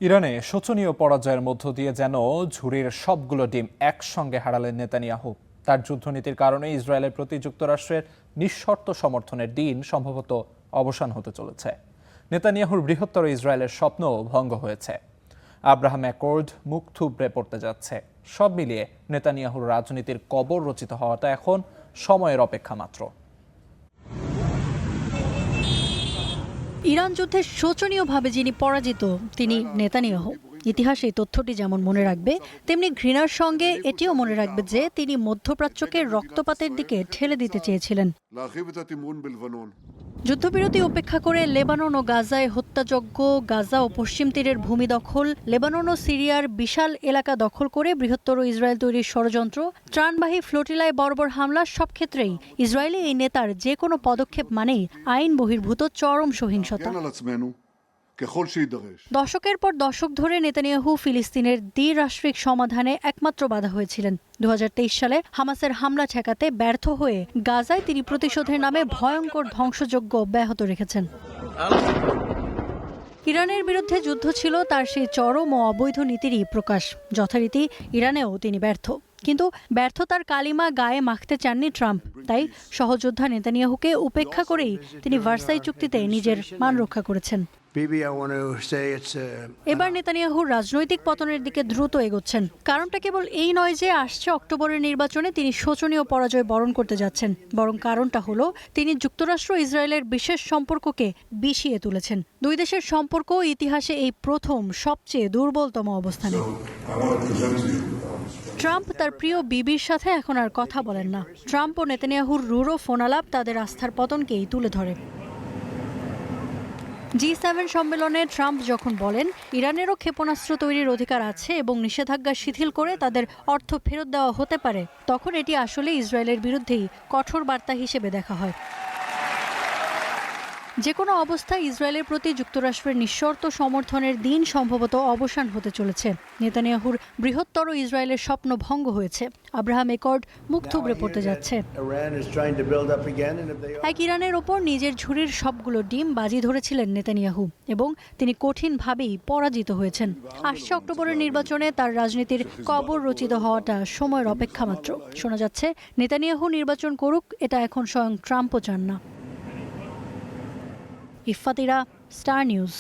ইরানে শোচনীয় পরাজয়ের মধ্য দিয়ে যেন ঝুড়ির সবগুলো ডিম একসঙ্গে হারালেন নেতানিয়াহু। তার যুদ্ধনীতির কারণে ইসরায়েলের প্রতি যুক্তরাষ্ট্রের নিঃশর্ত সমর্থনের দিন সম্ভবত অবসান হতে চলেছে। নেতানিয়াহুর বৃহত্তর ইসরায়েলের স্বপ্ন ভঙ্গ হয়েছে। আব্রাহাম অ্যাকর্ড মুখ থুবড়ে পড়তে যাচ্ছে। সব মিলিয়ে নেতানিয়াহুর রাজনীতির কবর রচিত হওয়াটা এখন সময়ের অপেক্ষা মাত্র। ইরান যুদ্ধে শোচনীয়ভাবে যিনি পরাজিত তিনি নেতানিয়াহু। ইতিহাস এই তথ্যটি যেমন মনে রাখবে, তেমনি ঘৃণার সঙ্গে এটিও মনে রাখবে যে তিনি মধ্যপ্রাচ্যকে রক্তপাতের দিকে ঠেলে দিতে চেয়েছিলেন। যুদ্ধবিরতি উপেক্ষা করে লেবানন ও গাজায় হত্যাযজ্ঞ, গাজা ও পশ্চিম তীরের ভূমি দখল, লেবানন ও সিরিয়ার বিশাল এলাকা দখল করে বৃহত্তর ইসরায়েল তৈরির ষড়যন্ত্র, ত্রাণবাহী ফ্লোটিলায় বর্বর হামলা, সব ক্ষেত্রেই ইসরায়েলি এই নেতার যে কোনো পদক্ষেপ মানেই আইন বহির্ভূত চরম সহিংসতা। দশকের পর দশক ধরে নেতানিয়াহু ফিলিস্তিনের দ্বিরাষ্ট্রিক সমাধানে একমাত্র বাধা হয়েছিলেন। 2023 সালে হামাসের হামলা ঠেকাতে ব্যর্থ হয়ে গাজায় তিনি প্রতিশোধের নামে ভয়ঙ্কর ধ্বংসযজ্ঞ অব্যাহত রেখেছেন। ইরানের বিরুদ্ধে যুদ্ধ ছিল তার সেই চরম ও অবৈধ নীতিরই প্রকাশ। যথারীতি ইরানেও তিনি ব্যর্থ, কিন্তু ব্যর্থতার কালিমা গায়ে মাখতে চাননি ট্রাম্প। তাই সহযোদ্ধা নেতানিয়াহুকে উপেক্ষা করেই তিনি ভার্সাই চুক্তিতে নিজের মান রক্ষা করেছেন। এবার নেতানিয়াহুর রাজনৈতিক পতনের দিকে দ্রুত এগোচ্ছেন। কারণটা কেবল এই নয় যে আসছে অক্টোবরের নির্বাচনে তিনি শোচনীয় পরাজয় বরণ করতে যাচ্ছেন, বরং কারণটা হলো তিনি যুক্তরাষ্ট্র ইসরায়েলের বিশেষ সম্পর্ককে বিষিয়ে তুলেছেন। দুই দেশের সম্পর্ক ইতিহাসে এই প্রথম সবচেয়ে দুর্বলতম অবস্থানে। ট্রাম্প তার প্রিয় বিবির সাথে এখন আর কথা বলেন না। ট্রাম্প ও নেতানিয়াহুর রূঢ় ফোনালাপ তাদের আস্থার পতনকেই তুলে ধরে। G7 সম্মেলনে ট্রাম্প যখন বলেন ইরানেরও ক্ষেপণাস্ত্র তৈরির অধিকার আছে এবং নিষেধাজ্ঞা শিথিল করে তাদের অর্থ ফেরত দেওয়া হতে পারে, তখন এটি আসলে ইসরায়েলের বিরুদ্ধেই কঠোর বার্তা হিসেবে দেখা হয়। যে কোনো অবস্থায় ইসরায়েলের প্রতি যুক্তরাষ্ট্রের নিঃশর্ত সমর্থনের দিন সম্ভবত অবসান হতে চলেছে। নেতানিয়াহুর বৃহত্তর ইসরায়েলের স্বপ্ন ভঙ্গ হয়েছে। আব্রাহাম অ্যাকর্ড মুখ থুবড়ে পড়তে যাচ্ছে। এক ইরানের ওপর নিজের ঝুড়ির সবগুলো ডিম বাজি ধরেছিলেন নেতানিয়াহু এবং তিনি কঠিনভাবেই পরাজিত হয়েছেন। আসছে অক্টোবরের নির্বাচনে তার রাজনীতির কবর রচিত হওয়াটা সময়ের অপেক্ষা মাত্র। শোনা যাচ্ছে নেতানিয়াহু নির্বাচন করুক, এটা এখন স্বয়ং ট্রাম্পও চান না। ইফাতিরা, স্টার নিউজ।